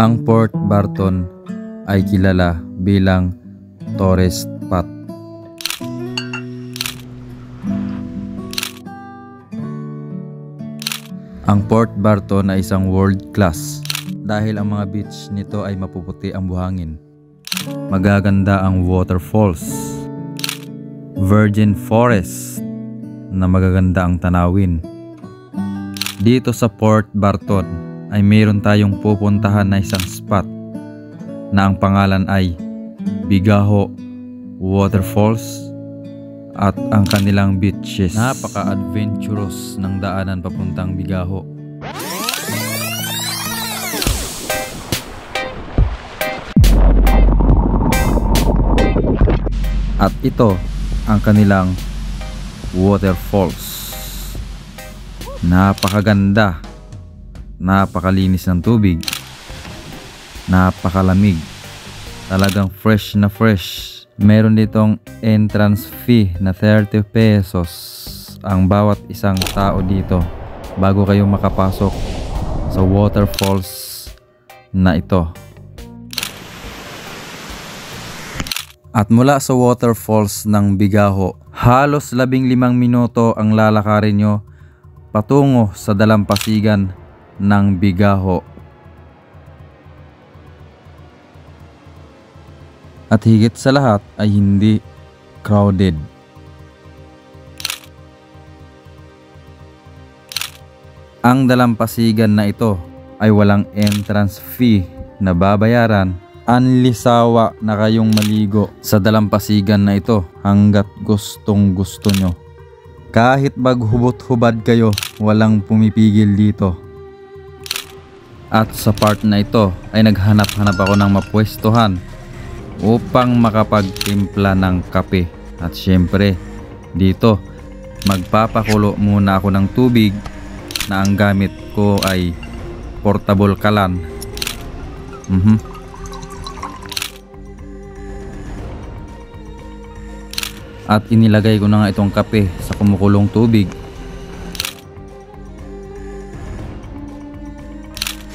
Ang Port Barton ay kilala bilang tourist spot. Ang Port Barton ay isang world class dahil ang mga beach nito ay mapuputi ang buhangin. Magaganda ang waterfalls, virgin forest na magaganda ang tanawin. Dito sa Port Barton ay mayroon tayong pupuntahan na isang spot na ang pangalan ay Bigaho Waterfalls at ang kanilang beaches. Napaka-adventurous ng daanan papuntang Bigaho. At ito ang kanilang waterfalls. Napakaganda. Napakalinis ng tubig. Napakalamig. Talagang fresh na fresh. Meron ditong entrance fee na 30 pesos ang bawat isang tao dito bago kayo makapasok sa waterfalls na ito. At mula sa waterfalls ng Bigaho, halos 15 minuto ang lalakarin nyo patungo sa dalampasigan ng Bigaho. At higit sa lahat ay hindi crowded. Ang dalampasigan na ito ay walang entrance fee na babayaran. Anlisawa na kayong maligo sa dalampasigan na ito hanggat gustong gusto nyo. Kahit maghubot-hubad kayo, walang pumipigil dito. At sa part na ito ay naghanap-hanap ako ng mapwestuhan upang makapagtimpla ng kape. At syempre dito magpapakulo muna ako ng tubig na ang gamit ko ay portable kalan. At inilagay ko na nga itong kape sa kumukulong tubig.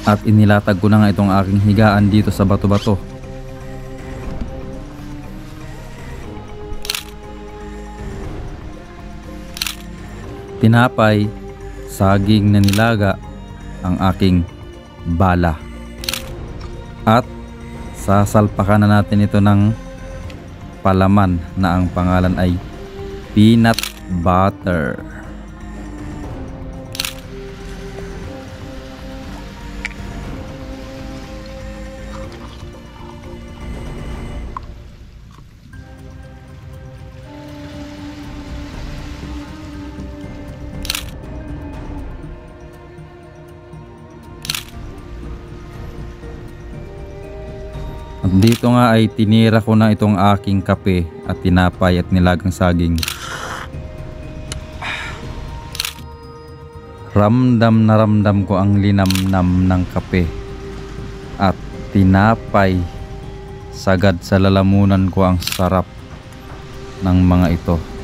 At inilatag ko na nga itong aking higaan dito sa bato-bato. Tinapay, saging na nilaga ang aking bala. At sasalpakan na natin ito ng palaman na ang pangalan ay peanut butter. Dito nga ay tinira ko na itong aking kape at tinapay at nilagang saging. Ramdam na ramdam ko ang linamnam ng kape at tinapay. Sagad sa lalamunan ko ang sarap ng mga ito.